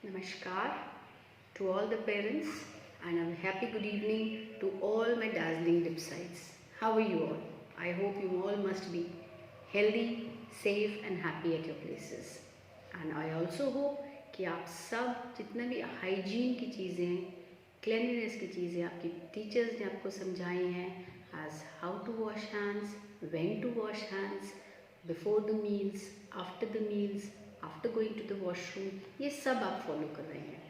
Namaskar to all the parents and a happy good evening to all my dazzling dipsides. How are you all? I hope you all must be healthy, safe and happy at your places. And I also hope कि आप सब जितना भी hygiene की चीज़ें, cleanliness की चीज़ें आपकी टीचर्स ने आपको समझाई हैं as how to wash hands, when to wash hands, before the meals, after going to the washroom, ये सब आप फॉलो कर रहे हैं।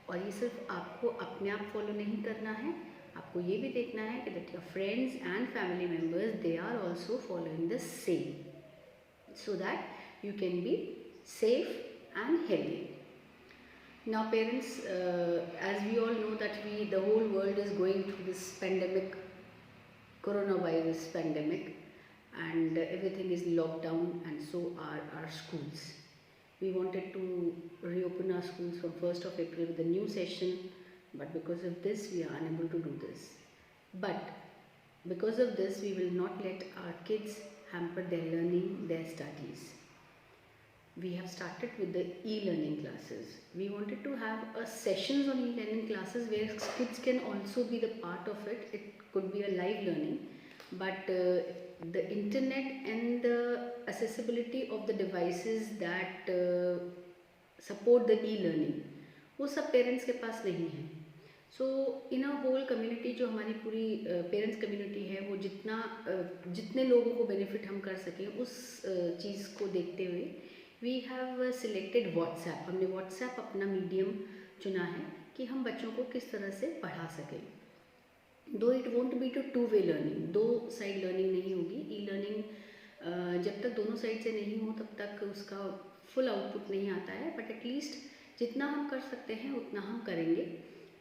और ये सिर्फ आपको अपने आप फॉलो नहीं करना है, आपको ये भी देखना है कि that your friends and family members they are also following the same, so that you can be safe and healthy. Now parents, as we all know that the whole world is going through this pandemic, coronavirus pandemic, and everything is locked down, and so are our schools. We wanted to reopen our schools from 1st of April with a new session, but because of this we are unable to do this. But because of this we will not let our kids hamper their learning, their studies. We have started with the e-learning classes. We wanted to have a sessions on e-learning classes where kids can also be the part of it. It could be a live learning, but the internet and the accessibility of the devices that support the e-learning, वो सब parents के पास नहीं है. सो इन a whole community, जो हमारी पूरी parents community है, वो जितने लोगों को बेनिफिट हम कर सकें उस चीज़ को देखते हुए वी हैव सिलेक्टेड व्हाट्सएप. हमने व्हाट्सएप अपना मीडियम चुना है कि हम बच्चों को किस तरह से पढ़ा सकें. दो it won't be two way learning, दो साइड लर्निंग नहीं होगी. ई लर्निंग जब तक दोनों साइड से नहीं हो तब तक उसका फुल आउटपुट नहीं आता है, बट एटलीस्ट जितना हम कर सकते हैं उतना हम करेंगे.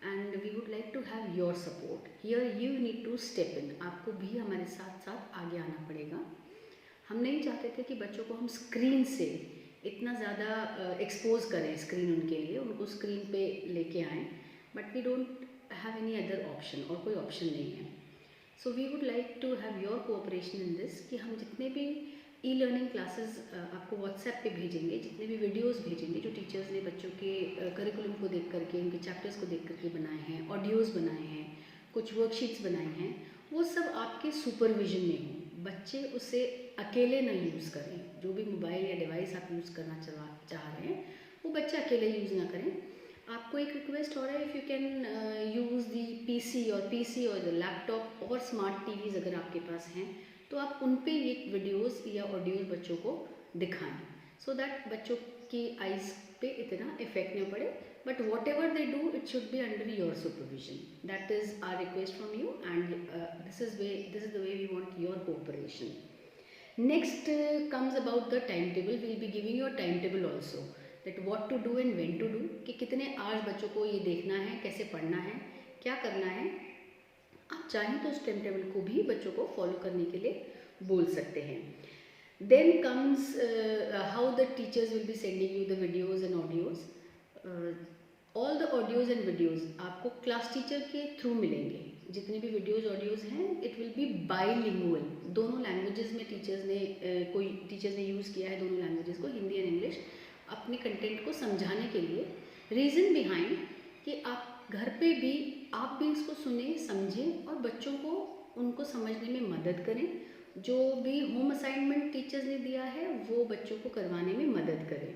And we would like to have your support here. You need to step in. आपको भी हमारे साथ साथ आगे आना पड़ेगा. हम नहीं चाहते थे कि बच्चों को हम स्क्रीन से इतना ज़्यादा एक्सपोज करें, स्क्रीन उनके लिए, उनको स्क्रीन पे लेके आएँ, but we don't have any other option, और कोई ऑप्शन नहीं है. So we would like to have your cooperation in this, कि हम जितने भी ई लर्निंग क्लासेस आपको व्हाट्सएप पे भेजेंगे, जितने भी वीडियोस भेजेंगे जो टीचर्स ने बच्चों के करिकुलम को देख करके, उनके चैप्टर्स को देख करके बनाए हैं, ऑडियोज़ बनाए हैं, कुछ वर्कशीट्स बनाई हैं, वो सब आपके सुपरविजन में हो. बच्चे उसे अकेले न यूज़ करें. जो भी मोबाइल या डिवाइस आप यूज़ करना चाह रहे हैं वो बच्चे अकेले यूज़ ना करें. आपको एक रिक्वेस्ट हो रहा है, if you can use the PC और द लैपटॉप और स्मार्ट टीवीज़ अगर आपके पास हैं, तो आप उन पे ये वीडियोस या ऑडियोज़ बच्चों को दिखाएं, सो दैट बच्चों की आइज़ पे इतना इफेक्ट नहीं पड़े. But whatever they do, it should be under your supervision. That is our request from you, and this is the way we want your cooperation. Next comes about the timetable. We will be giving you a timetable also, that what to do and when to do. कि कितने hours बच्चों को ये देखना है, कैसे पढ़ना है, क्या करना है. आप चाहें तो उस टाइम टेबल को भी बच्चों को फॉलो करने के लिए बोल सकते हैं. Then comes how the teachers will be sending you the videos and audios. All the audios and videos आपको क्लास टीचर के थ्रू मिलेंगे. जितने भी वीडियोज़ ऑडियोज़ हैं, इट विल बी बाईलिंगुअल. दोनों लैंग्वेजेस में कोई टीचर्स ने यूज़ किया है दोनों लैंग्वेजेस को, हिंदी एंड इंग्लिश, अपने कंटेंट को समझाने के लिए. रीज़न बिहाइंड कि आप घर पे भी आप भी इसको सुने, समझें और बच्चों को उनको समझने में मदद करें. जो भी होम असाइनमेंट टीचर्स ने दिया है वो बच्चों को करवाने में मदद करें.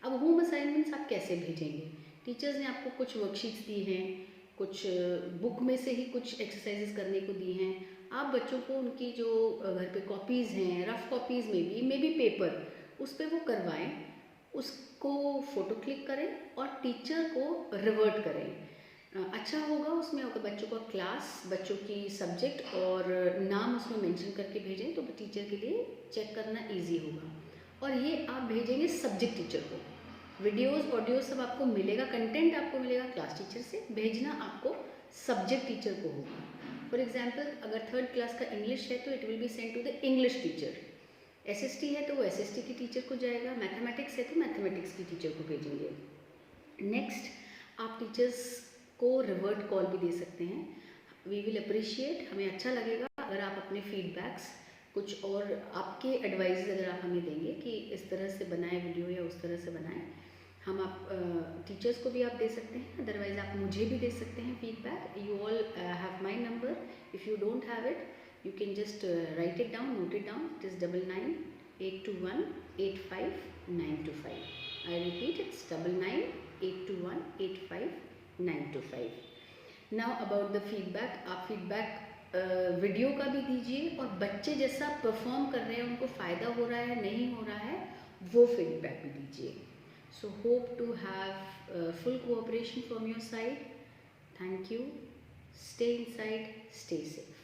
अब होम असाइनमेंट्स आप कैसे भेजेंगे? टीचर्स ने आपको कुछ वर्कशीट्स दी हैं, कुछ बुक में से ही कुछ एक्सरसाइजेस करने को दी हैं. आप बच्चों को उनकी जो घर पे कॉपीज़ हैं, रफ कॉपीज़ में भी पेपर, उस पर वो करवाएं, उसको फ़ोटो क्लिक करें और टीचर को रिवर्ट करें. अच्छा होगा उसमें अगर बच्चों का क्लास, बच्चों की सब्जेक्ट और नाम उसमें मेंशन करके भेजें तो टीचर के लिए चेक करना ईजी होगा. और ये आप भेजेंगे सब्जेक्ट टीचर को. वीडियोज़ ऑडियोज़ सब आपको मिलेगा, कंटेंट आपको मिलेगा क्लास टीचर से, भेजना आपको सब्जेक्ट टीचर को होगा. फॉर एग्जांपल अगर 3rd क्लास का इंग्लिश है तो it will be send to the English teacher. SST है तो वो एसएसटी की टीचर को जाएगा. मैथमेटिक्स है तो मैथमेटिक्स की टीचर को भेजेंगे. नेक्स्ट, आप टीचर्स को रिवर्ट कॉल भी दे सकते हैं. वी विल अप्रिशिएट, हमें अच्छा लगेगा अगर आप अपने फीडबैक्स, कुछ और आपके एडवाइस अगर आप हमें देंगे कि इस तरह से बनाएं वीडियो या उस तरह से बनाएं. हम आप टीचर्स को भी आप दे सकते हैं, अदरवाइज़ आप मुझे भी दे सकते हैं feedback. You all have my number. If you don't have it, you can just write it down, note it down. It is 9982185925. I repeat, it's 9982185925. Now about the feedback. आप feedback वीडियो का भी दीजिए, और बच्चे जैसा perform कर रहे हैं, उनको फ़ायदा हो रहा है नहीं हो रहा है, वो फीडबैक भी दीजिए. So hope to have full cooperation from your side. Thank you. Stay inside, stay safe.